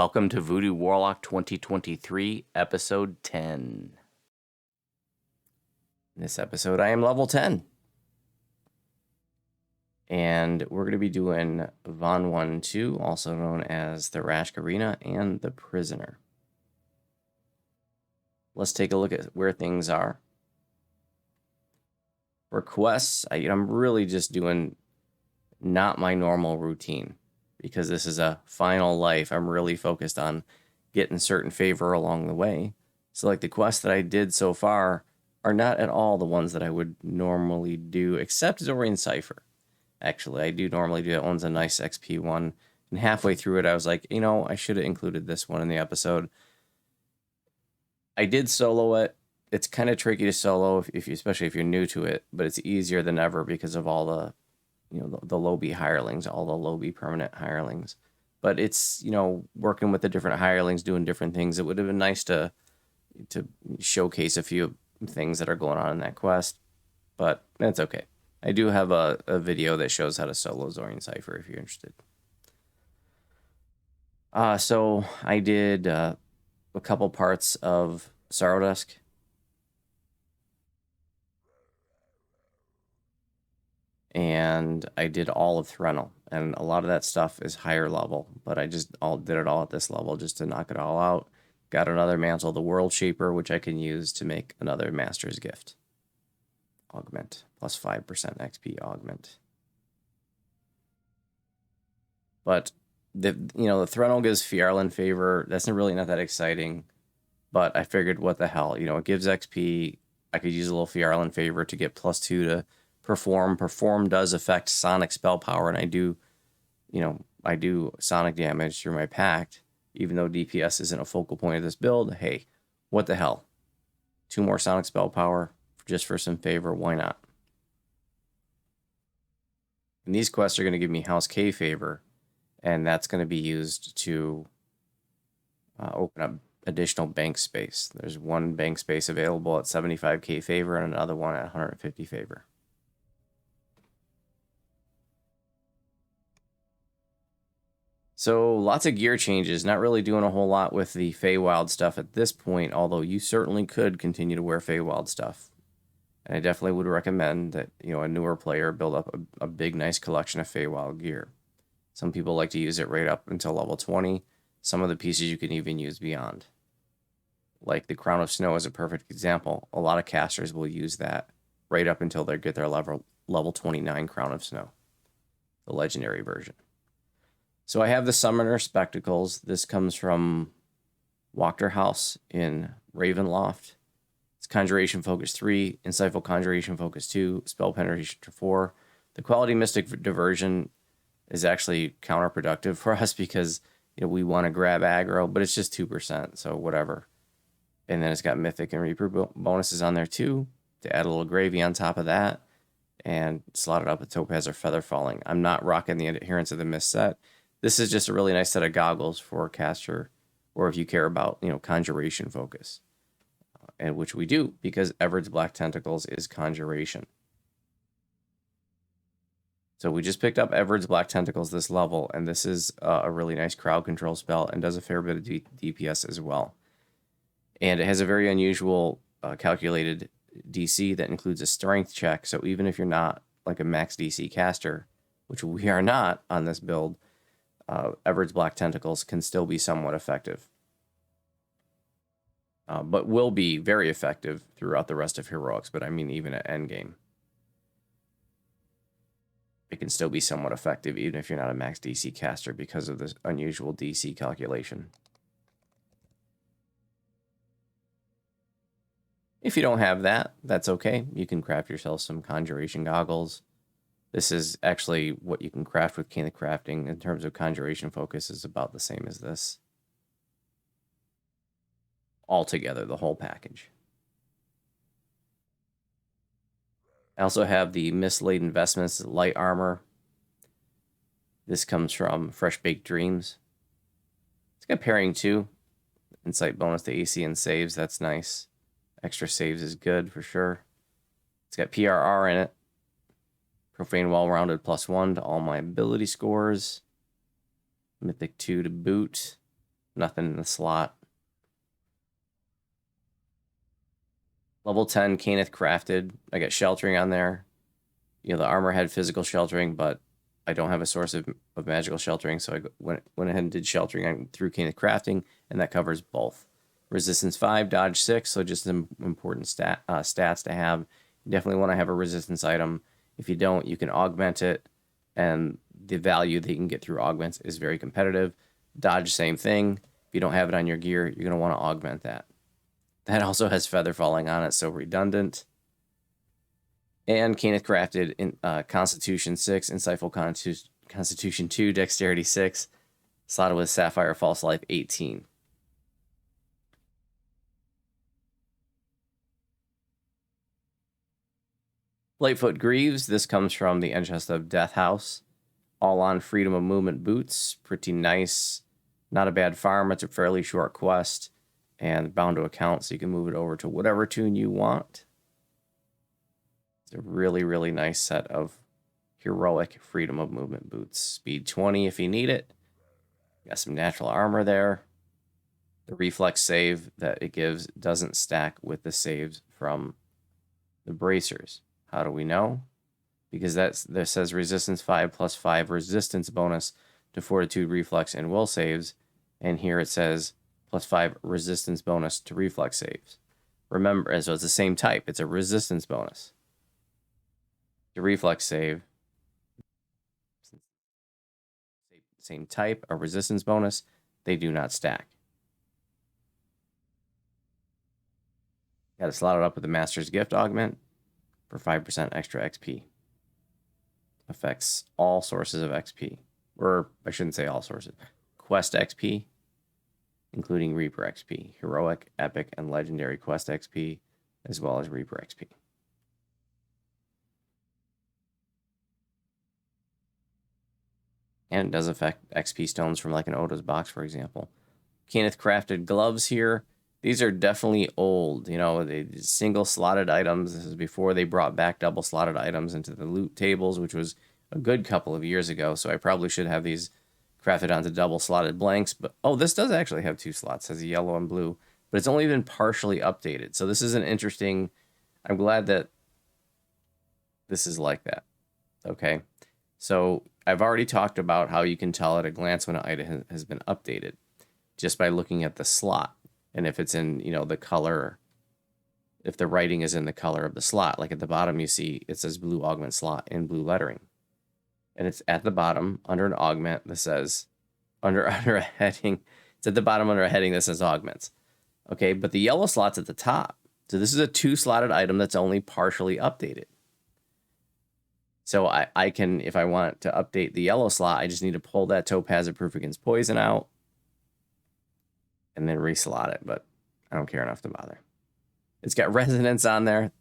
Welcome to Voodu Warlock 2023, Episode 10. In this episode, I am level 10. And we're going to be doing Von 1-2, also known as the Tharashk Arena and the Prisoner. Let's take a look at where things are. For quests, I'm really just doing not my normal routine. Because this is a final life, I'm really focused on getting certain favor along the way. So like the quests that I did so far are not at all the ones that I would normally do, except Zorian Cipher. Actually, I do normally do that one's a nice XP one. And halfway through it, I was like, I should have included this one in the episode. I did solo it. It's kind of tricky to solo, especially if you're new to it, but it's easier than ever because of all the the lobby hirelings, all the lobby permanent hirelings. But it's, working with the different hirelings, doing different things. It would have been nice to showcase a few things that are going on in that quest, but that's okay. I do have a video that shows how to solo Zorian Cipher if you're interested. So I did a couple parts of Dusk. And I did all of Threnel, and a lot of that stuff is higher level, but I just did it all at this level just to knock it all out. Got another Mantle, the World Shaper, which I can use to make another Master's Gift. Augment, plus 5% XP augment. But the Threnel gives Fjarlin favor. That's really not that exciting, but I figured, what the hell, it gives XP. I could use a little Fjarlin favor to get +2 to Perform. Perform does affect sonic spell power, and I do sonic damage through my pact, even though DPS isn't a focal point of this build. Hey, what the hell? 2 more sonic spell power just for some favor, why not? And these quests are going to give me House K favor, and that's going to be used to open up additional bank space. There's one bank space available at 75k favor and another one at 150 favor. So lots of gear changes, not really doing a whole lot with the Feywild stuff at this point, although you certainly could continue to wear Feywild stuff. And I definitely would recommend that, a newer player build up a big, nice collection of Feywild gear. Some people like to use it right up until level 20. Some of the pieces you can even use beyond. Like the Crown of Snow is a perfect example. A lot of casters will use that right up until they get their level 29 Crown of Snow, the legendary version. So I have the Summoner Spectacles. This comes from Wachter House in Ravenloft. It's Conjuration Focus 3, Insightful Conjuration Focus 2, Spell Penetration 4. The Quality Mystic Diversion is actually counterproductive for us because we want to grab aggro, but it's just 2%, so whatever. And then it's got Mythic and Reaper bonuses on there too, to add a little gravy on top of that, and slot it up with Topaz or Feather Falling. I'm not rocking the Adherence of the Mist set. This is just a really nice set of goggles for a caster, or if you care about, conjuration focus, and which we do because Everard's Black Tentacles is conjuration. So we just picked up Everard's Black Tentacles this level, and this is a really nice crowd control spell and does a fair bit of DPS as well. And it has a very unusual calculated DC that includes a strength check. So even if you're not like a max DC caster, which we are not on this build, Everard's Black Tentacles can still be somewhat effective. But will be very effective throughout the rest of Heroics, but I mean even at endgame. It can still be somewhat effective even if you're not a max DC caster because of this unusual DC calculation. If you don't have that, that's okay. You can craft yourself some conjuration goggles. This is actually what you can craft with King of Crafting in terms of conjuration focus is about the same as this. Altogether, the whole package. I also have the Mist-Laden Vestments Light Armor. This comes from Fresh Baked Dreams. It's got parrying too. Insight bonus to AC and saves, that's nice. Extra saves is good for sure. It's got PRR in it. Profane Well-Rounded +1 to all my ability scores. Mythic 2 to boot. Nothing in the slot. Level 10, Caneth Crafted. I got sheltering on there. You know, the armor had physical sheltering, but I don't have a source of magical sheltering, so I went ahead and did sheltering through Caneth Crafting, and that covers both. Resistance 5, dodge 6, so just some important stats to have. You definitely want to have a resistance item. If you don't, you can augment it, and the value that you can get through augments is very competitive. Dodge, same thing. If you don't have it on your gear, you're going to want to augment that. That also has feather falling on it, so redundant. And Caneth Crafted in Constitution 6, Insightful Constitution 2, Dexterity 6, slotted with Sapphire False Life 18. Lightfoot Greaves, this comes from the Enchest of Death House. All on Freedom of Movement boots, pretty nice. Not a bad farm, it's a fairly short quest, and bound to account, so you can move it over to whatever tune you want. It's a really, really nice set of heroic Freedom of Movement boots. Speed 20 if you need it. Got some natural armor there. The reflex save that it gives doesn't stack with the saves from the bracers. How do we know? Because that says resistance 5 plus 5 resistance bonus to fortitude, reflex, and will saves. And here it says plus 5 resistance bonus to reflex saves. Remember, so it's the same type. It's a resistance bonus. The reflex save. Same type, a resistance bonus. They do not stack. Got to slot it up with the Master's Gift Augment for 5% extra XP. Affects all sources of XP. Or, I shouldn't say all sources. Quest XP, including Reaper XP. Heroic, Epic, and Legendary Quest XP, as well as Reaper XP. And it does affect XP stones from like an Oda's box, for example. Caneth Crafted gloves here. These are definitely old, you know, single slotted items. This is before they brought back double slotted items into the loot tables, which was a good couple of years ago. So I probably should have these crafted onto double slotted blanks. But oh, this does actually have two slots, it has a yellow and blue, but it's only been partially updated. So this is an interesting, I'm glad that this is like that. Okay. So I've already talked about how you can tell at a glance when an item has been updated just by looking at the slot. And if it's in, you know, the color, if the writing is in the color of the slot, like at the bottom you see it says blue augment slot in blue lettering. And it's at the bottom under an augment that says, under a heading, it's at the bottom under a heading that says augments. Okay, but the yellow slot's at the top. So this is a 2-slotted item that's only partially updated. So I can, if I want to update the yellow slot, I just need to pull that Topaz of Proof Against Poison out and then reslot it, but I don't care enough to bother. It's got Resonance on there.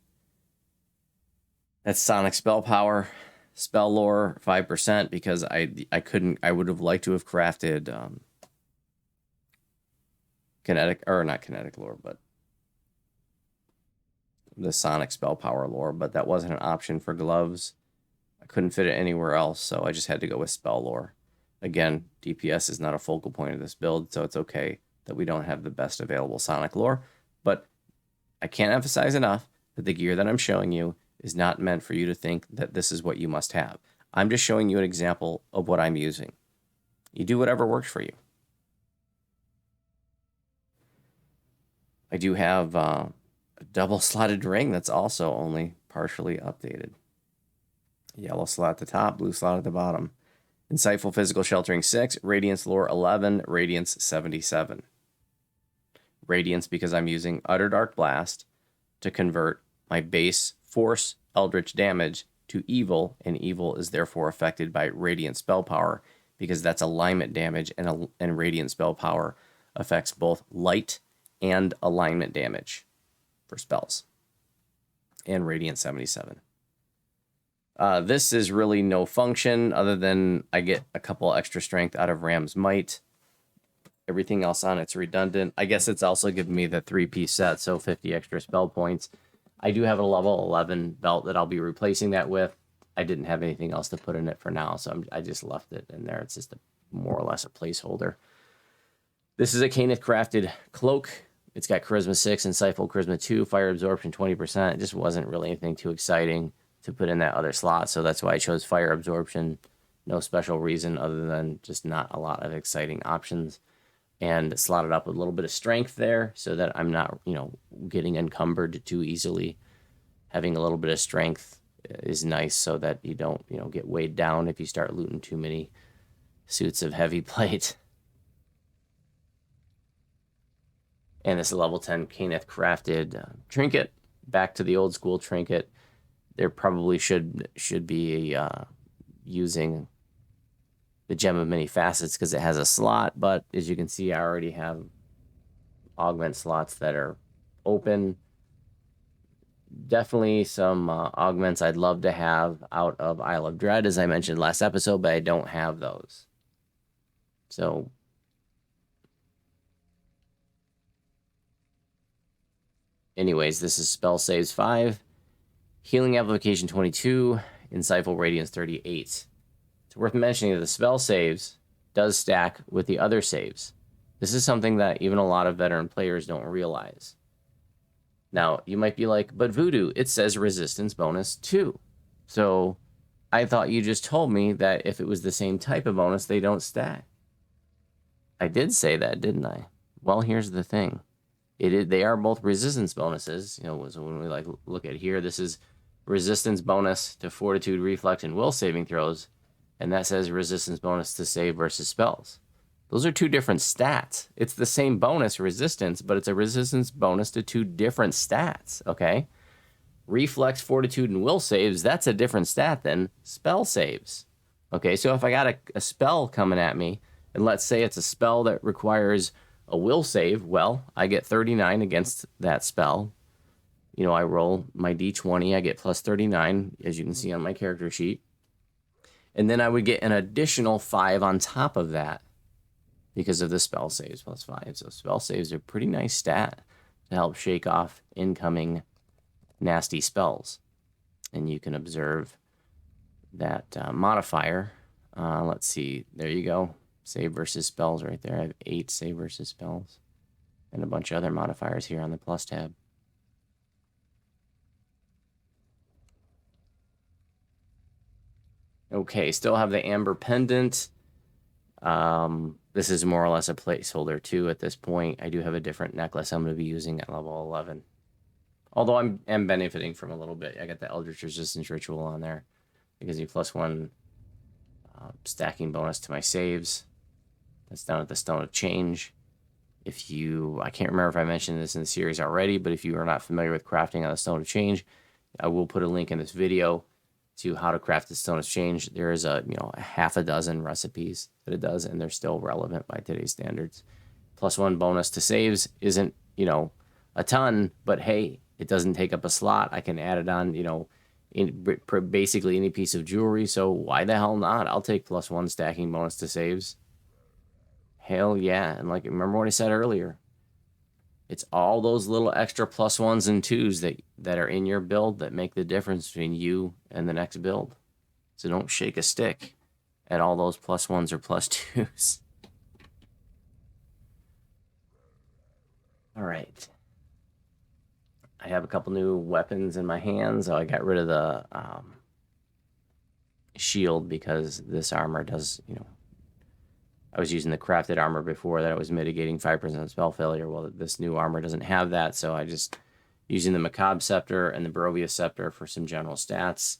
That's Sonic Spell Power. Spell Lore 5% because I would have liked to have crafted kinetic, or not kinetic lore, but the Sonic Spell Power lore, but that wasn't an option for gloves. I couldn't fit it anywhere else, so I just had to go with Spell Lore. Again, DPS is not a focal point of this build, so it's okay that we don't have the best available Sonic lore, but I can't emphasize enough that the gear that I'm showing you is not meant for you to think that this is what you must have. I'm just showing you an example of what I'm using. You do whatever works for you. I do have a double-slotted ring that's also only partially updated. Yellow slot at the top, blue slot at the bottom. Insightful Physical Sheltering 6, Radiance Lore 11, Radiance 77. Radiance because I'm using Utter Dark Blast to convert my base Force Eldritch damage to Evil, and Evil is therefore affected by Radiant Spell Power because that's alignment damage, and Radiant Spell Power affects both light and alignment damage for spells. And Radiant 77. This is really no function other than I get a couple extra strength out of Ram's Might. Everything else on it's redundant. I guess it's also giving me the 3-piece set, so 50 extra spell points. I do have a level 11 belt that I'll be replacing that with. I didn't have anything else to put in it for now, so I just left it in there. It's just more or less a placeholder. This is a Caneth crafted cloak. It's got Charisma 6, Insightful Charisma 2, Fire Absorption 20%. It just wasn't really anything too exciting to put in that other slot, so that's why I chose Fire Absorption. No special reason other than just not a lot of exciting options. And slotted up with a little bit of strength there so that I'm not, getting encumbered too easily. Having a little bit of strength is nice so that you don't, get weighed down if you start looting too many suits of heavy plate. And this level 10 Caneth crafted trinket, back to the old school trinket. There probably should be using the Gem of Many Facets because it has a slot, but as you can see, I already have augment slots that are open. Definitely some augments I'd love to have out of Isle of Dread, as I mentioned last episode, but I don't have those. So anyways, this is Spell Saves 5, Healing Amplification 22, Insightful Radiance 38. It's worth mentioning that the spell saves does stack with the other saves. This is something that even a lot of veteran players don't realize. Now, you might be like, but Voodoo, it says resistance bonus 2. So I thought you just told me that if it was the same type of bonus, they don't stack. I did say that, didn't I? Well, here's the thing. They are both resistance bonuses. So when we look at here, this is resistance bonus to Fortitude, Reflect, and Will saving throws, and that says resistance bonus to save versus spells. Those are two different stats. It's the same bonus, resistance, but it's a resistance bonus to two different stats, okay? Reflex, Fortitude, and Will saves, that's a different stat than spell saves. Okay, so if I got a spell coming at me, and let's say it's a spell that requires a will save, well, I get 39 against that spell. I roll my d20, I get plus 39, as you can see on my character sheet. And then I would get an additional 5 on top of that because of the spell saves plus 5. So spell saves are a pretty nice stat to help shake off incoming nasty spells. And you can observe that modifier. Let's see, there you go. Save versus spells right there. I have 8 save versus spells and a bunch of other modifiers here on the plus tab. Okay, still have the Amber Pendant. This is more or less a placeholder too at this point. I do have a different necklace I'm going to be using at level 11. Although I'm benefiting from a little bit. I got the Eldritch Resistance Ritual on there. It gives you +1 stacking bonus to my saves. That's down at the Stone of Change. I can't remember if I mentioned this in the series already, but if you are not familiar with crafting on the Stone of Change, I will put a link in this video to how to craft the Stone of Change. There is a half a dozen recipes that it does, and they're still relevant by today's standards. +1 bonus to saves isn't, a ton, but hey, it doesn't take up a slot. I can add it on, in basically any piece of jewelry, so why the hell not? I'll take +1 stacking bonus to saves. Hell yeah. And remember what I said earlier. It's all those little extra +1s and 2s that are in your build that make the difference between you and the next build. So don't shake a stick at all those +1s or +2s. All right. I have a couple new weapons in my hands. So I got rid of the shield because this armor does, I was using the crafted armor before that I was mitigating 5% spell failure. Well, this new armor doesn't have that, so I just using the Macabre Scepter and the Barovia Scepter for some general stats.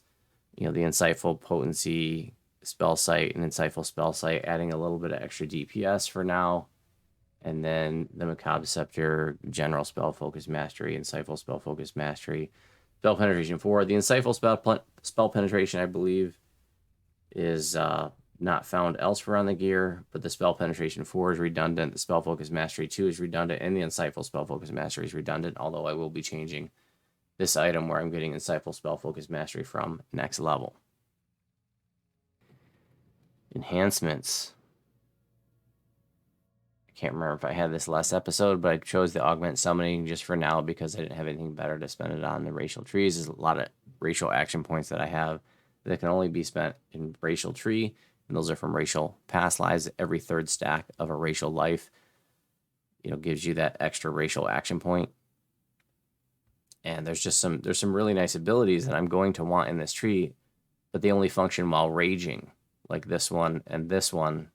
The Insightful Potency Spell Sight and Insightful Spell Sight, adding a little bit of extra DPS for now. And then the Macabre Scepter, General Spell Focus Mastery, Insightful Spell Focus Mastery, Spell Penetration 4. The Insightful Spell Penetration, I believe, is not found elsewhere on the gear, but the Spell Penetration 4 is redundant, the Spell Focus Mastery 2 is redundant, and the Insightful Spell Focus Mastery is redundant, although I will be changing this item where I'm getting Insightful Spell Focus Mastery from next level. Enhancements. I can't remember if I had this last episode, but I chose the Augment Summoning just for now because I didn't have anything better to spend it on. The Racial Trees, there's a lot of racial action points that I have that can only be spent in Racial Tree. And those are from racial past lives, every 3rd stack of a racial life. gives you that extra racial action point. And there's some really nice abilities that I'm going to want in this tree, but they only function while raging, like this one and this one.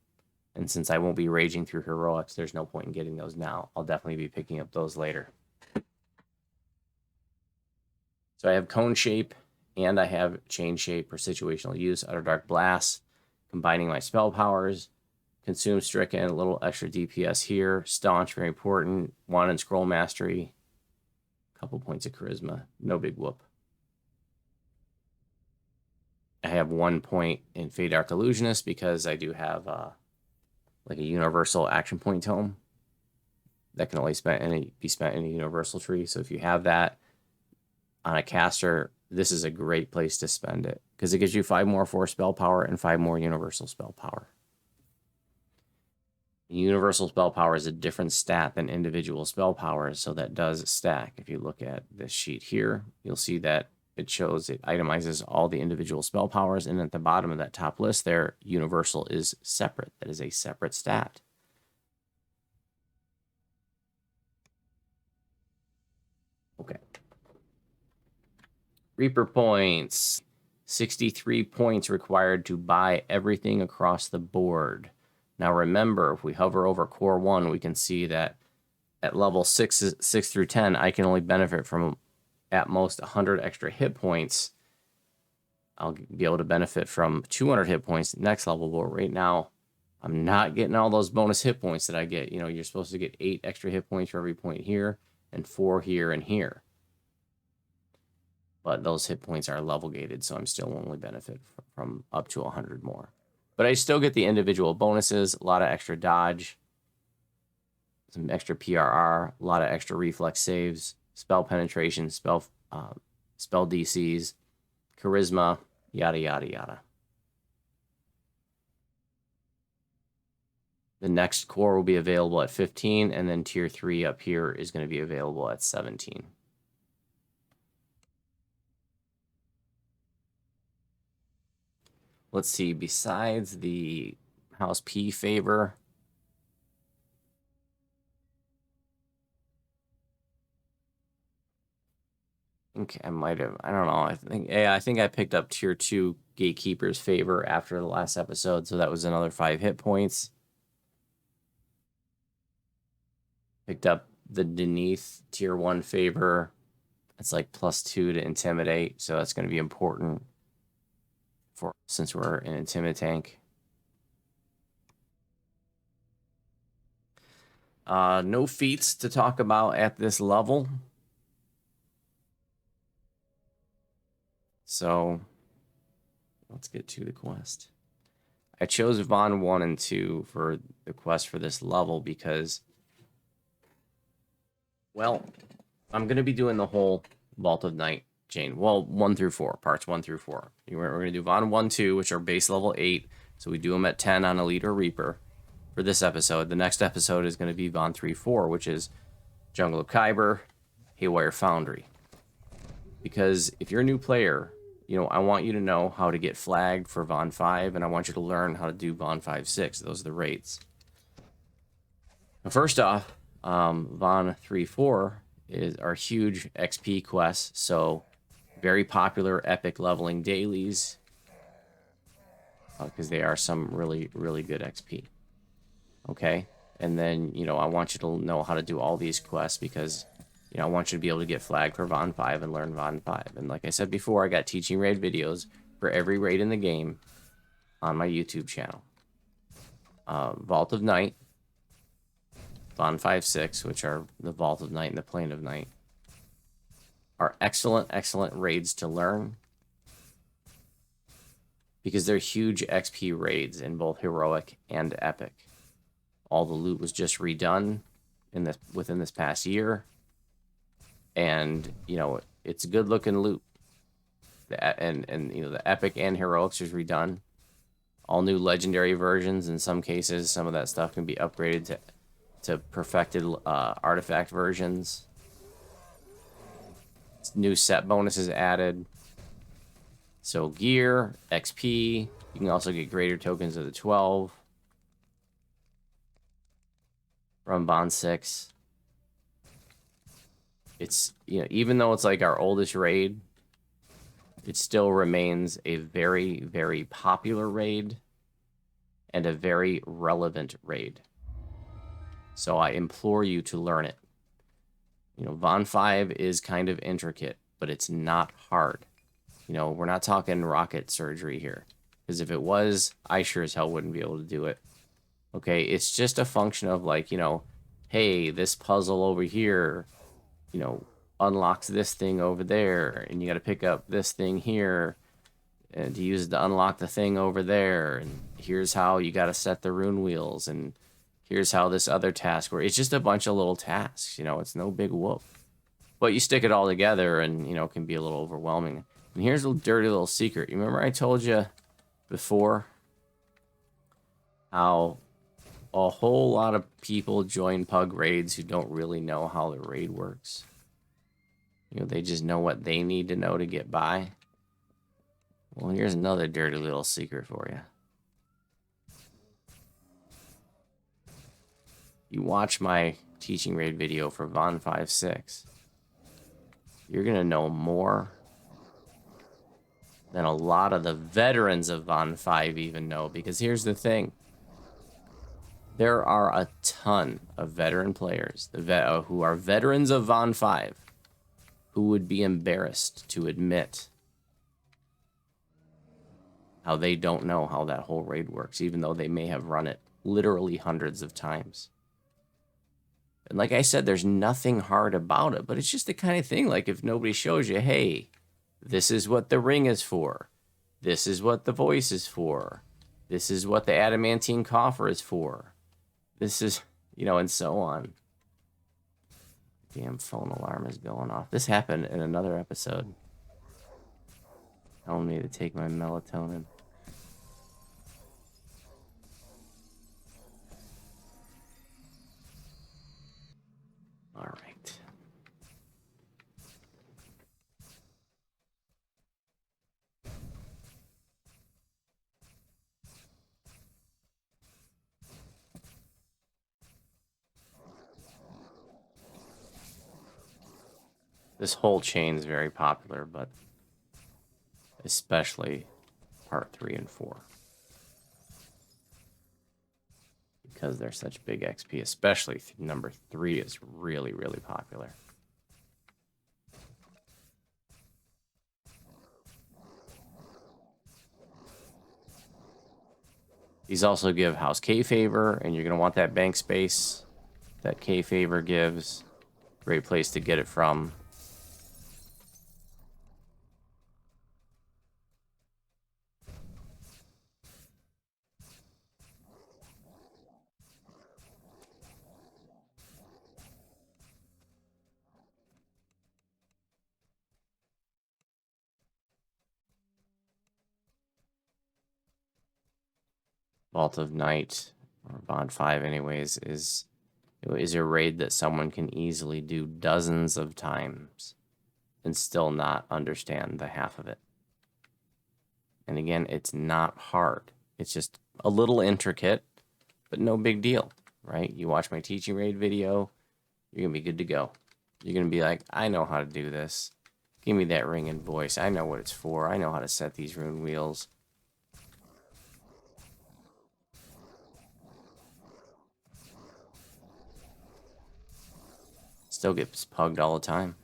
And since I won't be raging through heroics, there's no point in getting those now. I'll definitely be picking up those later. So I have cone shape and I have chain shape for situational use. Underdark Blast, combining my spell powers. Consume Stricken, a little extra DPS here. Staunch, very important. Wand and Scroll Mastery. Couple points of charisma. No big whoop. I have 1 point in Fey Dark Illusionist because I do have like a universal action point tome that can only be spent in a universal tree. So if you have that on a caster, this is a great place to spend it because it gives you 5 more force spell power and 5 more universal spell power. Universal spell power is a different stat than individual spell powers, so that does stack. If you look at this sheet here, you'll see that it itemizes all the individual spell powers, and at the bottom of that top list there, universal is separate. That is a separate stat. Okay. Reaper points. 63 points required to buy everything across the board. Now remember, if we hover over Core 1, we can see that at level 6 through 10, I can only benefit from at most 100 extra hit points. I'll be able to benefit from 200 hit points next level, but right now, I'm not getting all those bonus hit points that I get. You're supposed to get 8 extra hit points for every point here, and 4 here and here. But those hit points are level gated, so I'm still only benefit from up to 100 more. But I still get the individual bonuses, a lot of extra dodge, some extra PRR, a lot of extra reflex saves, spell penetration, spell DCs, charisma, yada, yada, yada. The next core will be available at 15, and then tier 3 up here is going to be available at 17. Let's see, besides the House P favor, okay, I might have, I don't know. I think I picked up tier 2 Gatekeeper's favor after the last episode, so that was another 5 hit points. Picked up the Denise tier 1 favor. It's like +2 to intimidate, so that's going to be important since we're an intimidate tank. No feats to talk about at this level. So let's get to the quest. I chose Von 1 and 2 for the quest for this level because, well, I'm going to be doing the whole Vault of Night chain. Well, 1 through 4, parts 1 through 4. We're going to do Von 1, 2, which are base level 8. So we do them at 10 on Elite or Reaper for this episode. The next episode is going to be Von 3, 4, which is Jungle of Kyber, Haywire Foundry. Because if you're a new player, I want you to know how to get flagged for Von 5, and I want you to learn how to do Von 5, 6. Those are the rates. Now, first off, Von 3, 4 are huge XP quests, so very popular epic leveling dailies, because they are some really, really good XP. Okay? And then, I want you to know how to do all these quests because, I want you to be able to get flagged for Von 5 and learn Von 5. And like I said before, I got teaching raid videos for every raid in the game on my YouTube channel. Vault of Night, Von 5, 6, which are the Vault of Night and the Plane of Night, are excellent, excellent raids to learn because they're huge XP raids in both Heroic and Epic. All the loot was just redone within this past year. And, it's a good looking loot. And the Epic and Heroics is redone. All new legendary versions. In some cases, some of that stuff can be upgraded to perfected artifact versions. New set bonuses added. So gear, XP. You can also get greater tokens of the 12. from Bond 6. It's, you know, even though it's like our oldest raid, it still remains a very, very popular raid and a very relevant raid. So I implore you to learn it. You know, Von 5 is kind of intricate, but it's not hard. You know, we're not talking rocket surgery here. Because if it was, I sure as hell wouldn't be able to do it. Okay, it's just a function of like, you know, hey, this puzzle over here, you know, unlocks this thing over there, and you got to pick up this thing here and to use it to unlock the thing over there, and here's how you got to set the rune wheels, and here's how this other task works. It's just a bunch of little tasks, you know, it's no big whoop. But you stick it all together and, you know, it can be a little overwhelming. And here's a dirty little secret. You remember I told you before how a whole lot of people join pug raids who don't really know how the raid works? You know, they just know what they need to know to get by. Well, here's another dirty little secret for you. You watch my teaching raid video for Von 5.6. You're going to know more than a lot of the veterans of Von 5 even know. Because here's the thing. There are a ton of veteran players who are veterans of Von 5 who would be embarrassed to admit how they don't know how that whole raid works, even though they may have run it literally hundreds of times. And like I said, there's nothing hard about it, but it's just the kind of thing, like if nobody shows you, hey, this is what the ring is for, this is what the voice is for, this is what the adamantine coffer is for, this is, you know, and so on. Damn phone alarm is going off. This happened in another episode. Telling me to take my melatonin. All right. This whole chain is very popular, but especially part 3 and 4. Because they're such big XP, especially number 3 is really, really popular. These also give House K favor, and you're going to want that bank space that K favor gives. Great place to get it from. Vault of Night, or Bond 5 anyways, is a raid that someone can easily do dozens of times and still not understand the half of it. And again, it's not hard. It's just a little intricate, but no big deal, right? You watch my teaching raid video, you're going to be good to go. You're going to be like, I know how to do this. Give me that ring and voice. I know what it's for. I know how to set these rune wheels. Still gets pugged all the time.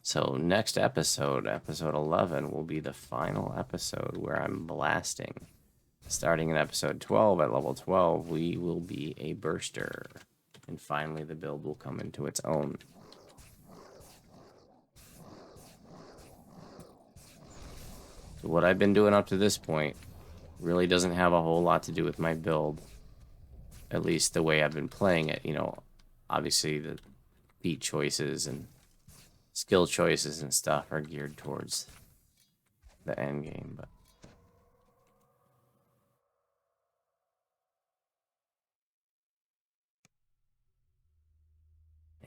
So next episode, episode 11, will be the final episode where I'm blasting. Starting in episode 12, at level 12, we will be a burster. And finally the build will come into its own. So what I've been doing up to this point really doesn't have a whole lot to do with my build. At least the way I've been playing it, you know, obviously the feat choices and skill choices and stuff are geared towards the end game, but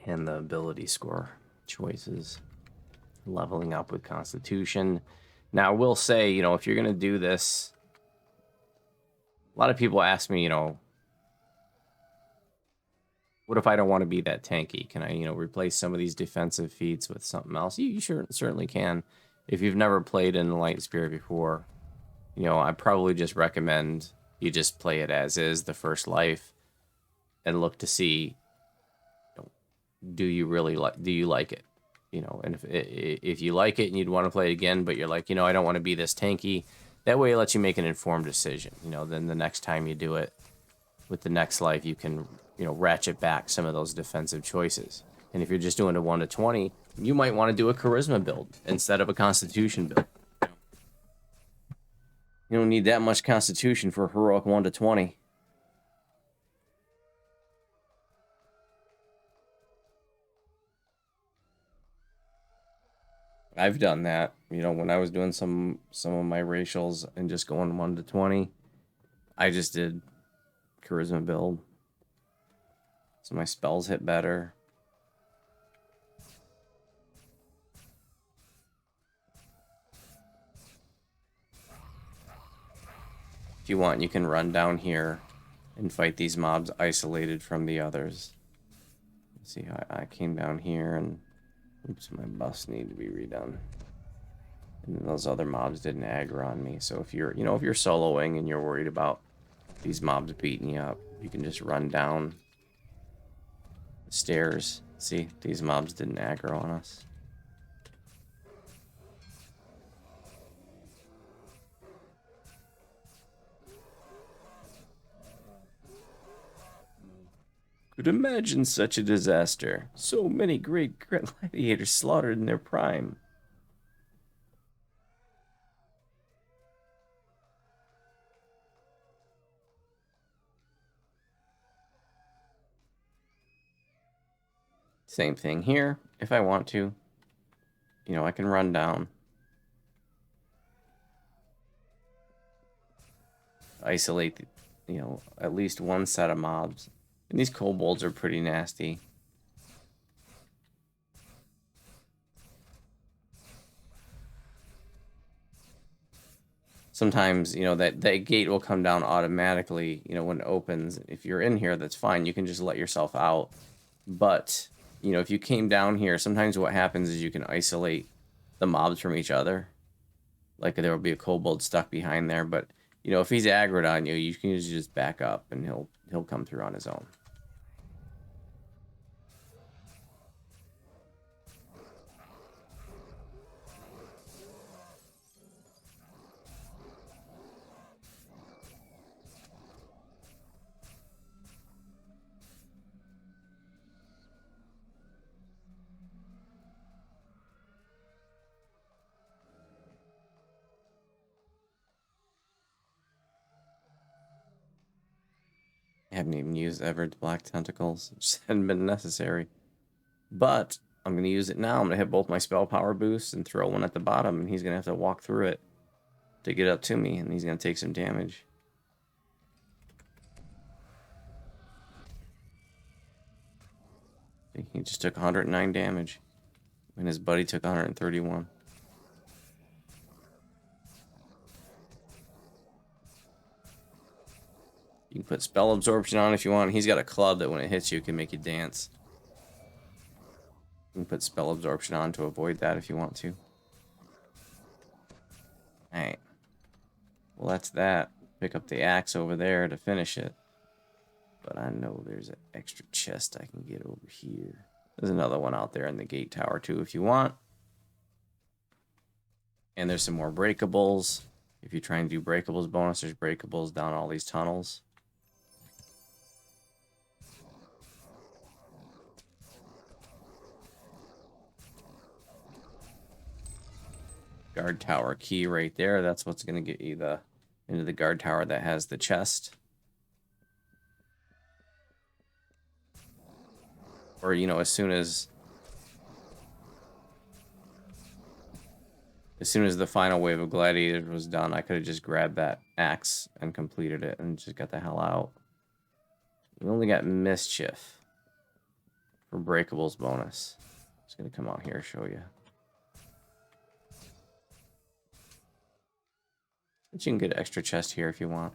and the ability score choices, leveling up with Constitution. Now, I will say, you know, if you're going to do this, a lot of people ask me, you know, what if I don't want to be that tanky? Can I, you know, replace some of these defensive feats with something else? You certainly can. If you've never played in the Light Spirit before, you know, I probably just recommend you just play it as is, the first life, and look to see, you know, do you like it? You know, and if you like it and you'd want to play it again, but you're like, you know, I don't want to be this tanky, that way it lets you make an informed decision. You know, then the next time you do it with the next life, you can, you know, ratchet back some of those defensive choices. And if you're just doing a 1 to 20, you might want to do a charisma build instead of a constitution build. You don't need that much constitution for a heroic 1 to 20. I've done that. You know, when I was doing some of my racials and just going 1 to 20, I just did charisma build. So my spells hit better. If you want, you can run down here and fight these mobs isolated from the others. Let's see, I came down here and oops, my buffs need to be redone. And those other mobs didn't aggro on me. So if you're, you know, if you're soloing and you're worried about these mobs beating you up, you can just run down the stairs. See, these mobs didn't aggro on us. Could imagine such a disaster. So many great gladiators slaughtered in their prime. Same thing here, if I want to. You know, I can run down. Isolate, you know, at least one set of mobs. And these kobolds are pretty nasty. Sometimes, you know, that gate will come down automatically, you know, when it opens. If you're in here, that's fine. You can just let yourself out. But, you know, if you came down here, sometimes what happens is you can isolate the mobs from each other. Like there will be a kobold stuck behind there, but you know, if he's aggroed on you, you can usually just back up and he'll come through on his own. I haven't even used Everett's Black Tentacles. It just hadn't been necessary. But I'm going to use it now. I'm going to hit both my spell power boosts and throw one at the bottom, and he's going to have to walk through it to get up to me, and he's going to take some damage. He just took 109 damage, and his buddy took 131. You can put spell absorption on if you want. He's got a club that when it hits you, can make you dance. You can put spell absorption on to avoid that if you want to. Alright. Well, that's that. Pick up the axe over there to finish it. But I know there's an extra chest I can get over here. There's another one out there in the gate tower too if you want. And there's some more breakables. If you try and do breakables bonus, there's breakables down all these tunnels. Guard tower key right there. That's what's going to get you into the guard tower that has the chest. Or, you know, as soon as as soon as the final wave of gladiators was done, I could have just grabbed that axe and completed it and just got the hell out. We only got mischief for breakables bonus. Just gonna come out here and show you. But you can get an extra chest here if you want.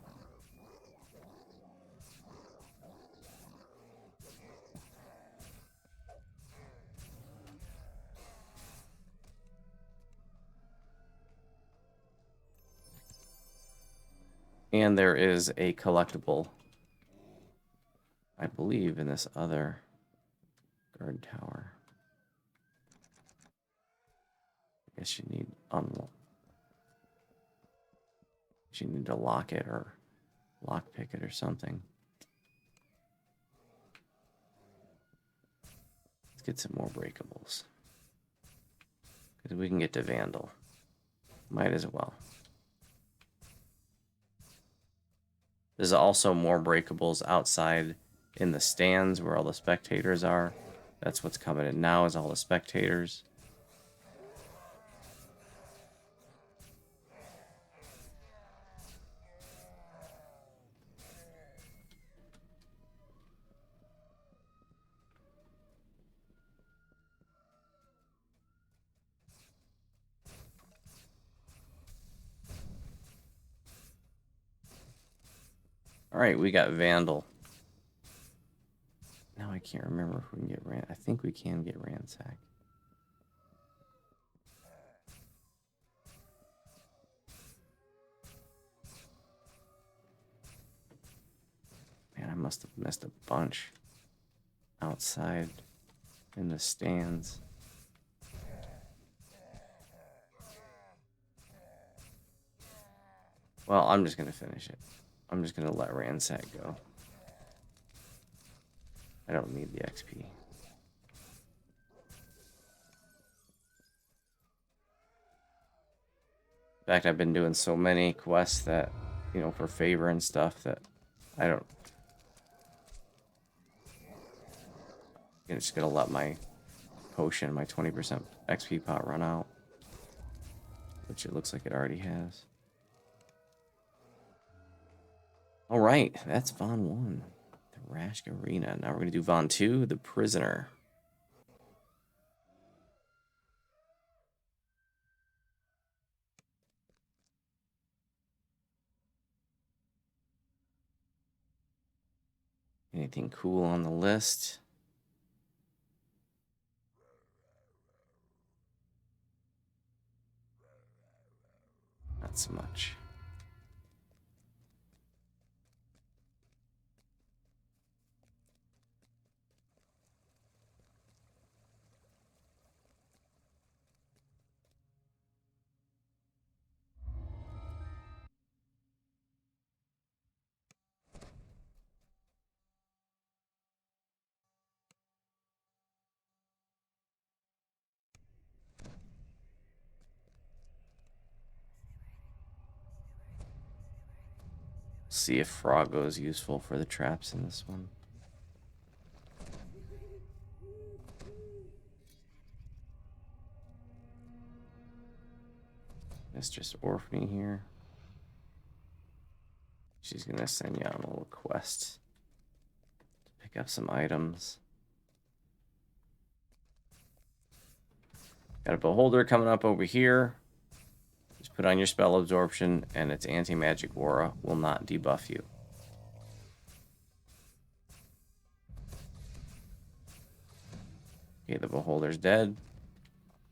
And there is a collectible, I believe, in this other guard tower. I guess you need you need to lock it or lockpick it or something. Let's get some more breakables. Because we can get to Vandal. Might as well. There's also more breakables outside in the stands where all the spectators are. That's what's coming in now, is all the spectators. All right, we got Vandal. Now I can't remember if we can get I think we can get Ransack. Man, I must have missed a bunch outside in the stands. Well, I'm just going to finish it. I'm just going to let Ransack go. I don't need the XP. In fact, I've been doing so many quests that, you know, for favor and stuff that I don't... I'm just going to let my potion, my 20% XP pot run out. Which it looks like it already has. All right, that's Von 1. The Rask Arena. Now we're going to do Von 2, the Prisoner. Anything cool on the list? Not so much. See if Froggo is useful for the traps in this one. Mistress Orphany here. She's gonna send you on a little quest to pick up some items. Got a beholder coming up over here. Just put on your spell absorption, and its anti-magic aura will not debuff you. Okay, the beholder's dead.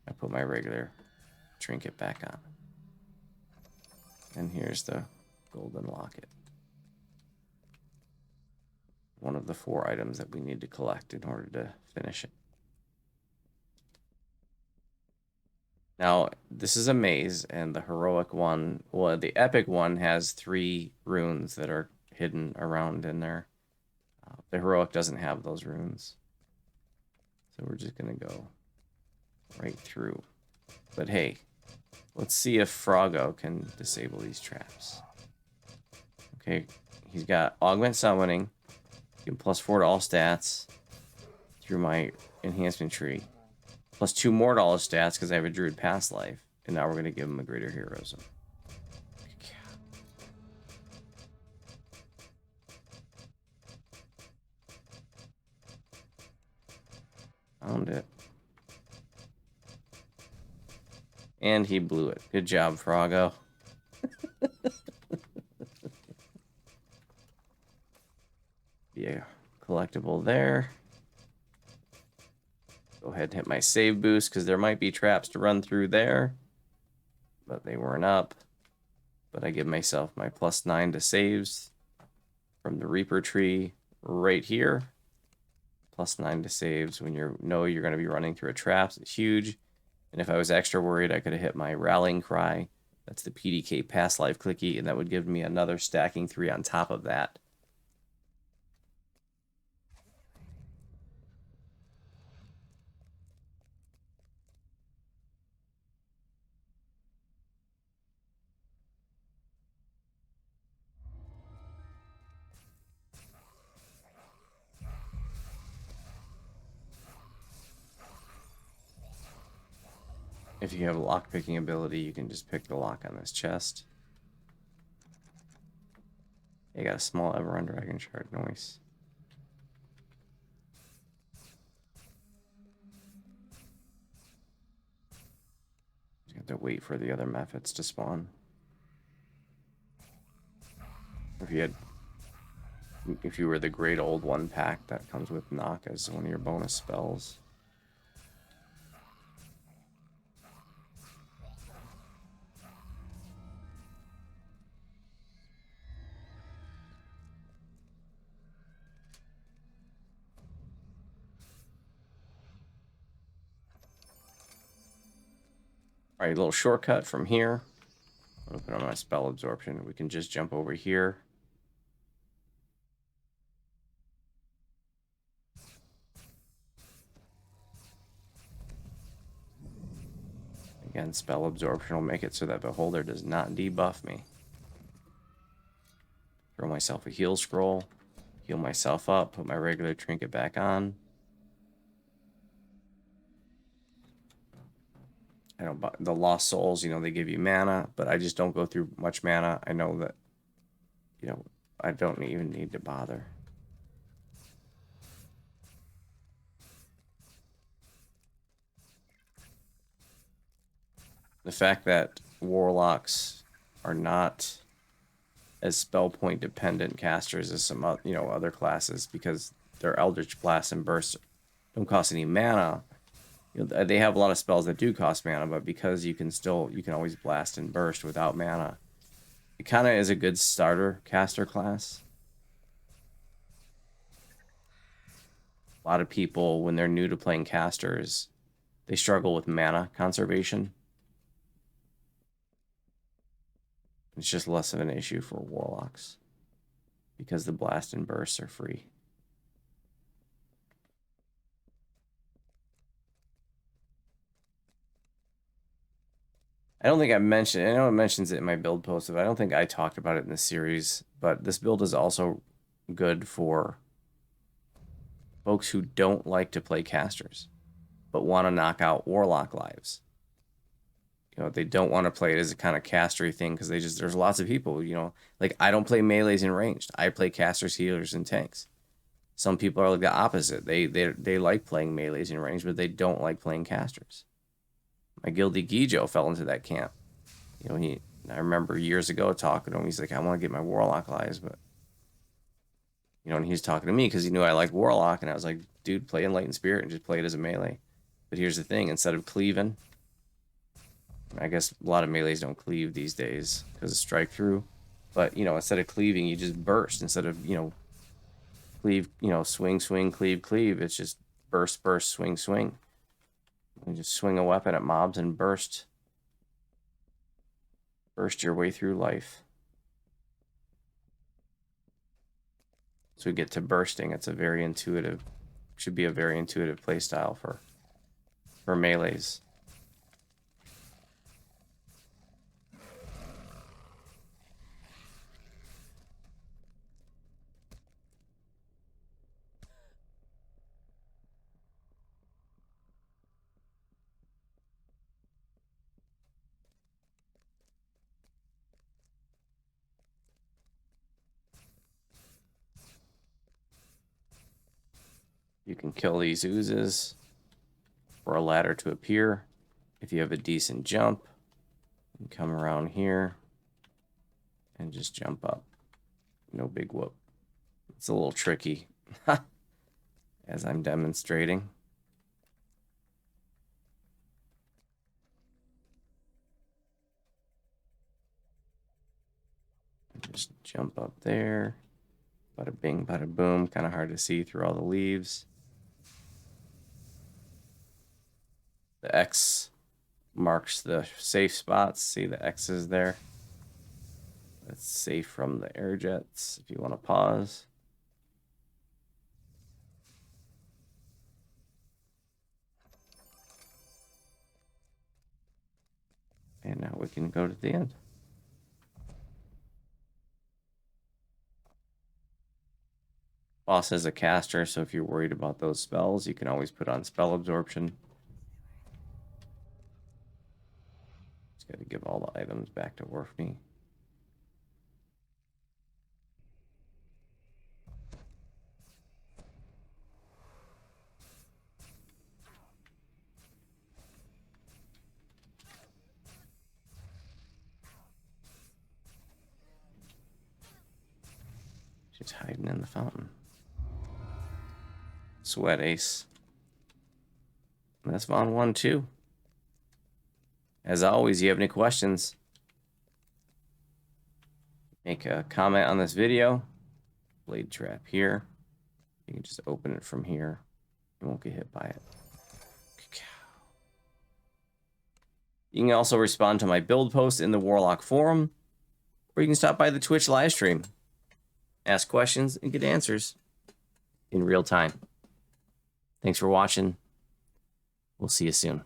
I put my regular trinket back on. And here's the golden locket. One of the 4 items that we need to collect in order to finish it. Now, this is a maze, and the heroic one, well, the epic one has 3 runes that are hidden around in there. The heroic doesn't have those runes. So we're just going to go right through. But hey, let's see if Froggo can disable these traps. Okay, he's got Augment Summoning. Give +4 to all stats through my enhancement tree. +2 more to all his stats because I have a Druid Past Life. And now we're going to give him a greater heroism. Found it. And he blew it. Good job, Froggo. Yeah, collectible there. Go ahead and hit my save boost because there might be traps to run through there. But they weren't up. But I give myself my +9 to saves from the Reaper tree right here. +9 to saves when you know you're going to be running through a trap. It's huge. And if I was extra worried, I could have hit my Rallying Cry. That's the PDK Past Life Clicky, and that would give me another stacking 3 on top of that. If you have a lock-picking ability, you can just pick the lock on this chest. You got a small Everon Dragon Shard. Nice. You have to wait for the other methods to spawn. If you were the Great Old One pack, that comes with Knock as one of your bonus spells. All right, a little shortcut from here. I'll put on my spell absorption. We can just jump over here. Again, spell absorption will make it so that Beholder does not debuff me. Throw myself a heal scroll, heal myself up, put my regular trinket back on. I don't. The Lost Souls, you know, they give you mana, but I just don't go through much mana. I know that, you know, I don't even need to bother. The fact that Warlocks are not as spell point dependent casters as some other classes, because their Eldritch Blast and Burst don't cost any mana. You know, they have a lot of spells that do cost mana, but because you can always blast and burst without mana, it kind of is a good starter caster class. A lot of people, when they're new to playing casters, they struggle with mana conservation. It's just less of an issue for Warlocks because the blast and bursts are free. I don't think I mentioned, I know it mentions it in my build post, but I don't think I talked about it in the series, but this build is also good for folks who don't like to play casters, but want to knock out Warlock lives. You know, they don't want to play it as a kind of castery thing because there's lots of people, you know, like I don't play melees and ranged. I play casters, healers, and tanks. Some people are like the opposite. They like playing melees and ranged, but they don't like playing casters. My guildie Gijo fell into that camp. You know, I remember years ago talking to him. He's like, I want to get my Warlock lives, but you know, and he's talking to me because he knew I liked Warlock, and I was like, dude, play Enlightened Spirit and just play it as a melee. But here's the thing: instead of cleaving, I guess a lot of melees don't cleave these days because of strike through. But, you know, instead of cleaving, you just burst. Instead of, you know, cleave, you know, swing, swing, cleave, cleave. It's just burst, burst, swing, swing. You just swing a weapon at mobs and burst. Burst your way through life. So we get to bursting. It's a very intuitive, should be a very intuitive playstyle for melees. You can kill these oozes for a ladder to appear. If you have a decent jump, you can come around here and just jump up. No big whoop. It's a little tricky, as I'm demonstrating. Just jump up there. Bada bing, bada boom. Kind of hard to see through all the leaves. The X marks the safe spots. See the X's there? That's safe from the air jets if you want to pause. And now we can go to the end. Boss is a caster, so if you're worried about those spells, you can always put on spell absorption. Just got to give all the items back to Worfney. She's hiding in the fountain. Sweat Ace. And that's Von 1 too. As always, you have any questions, make a comment on this video. Blade trap here. You can just open it from here. You won't get hit by it. You can also respond to my build post in the Warlock forum, or you can stop by the Twitch live stream, ask questions, and get answers in real time. Thanks for watching. We'll see you soon.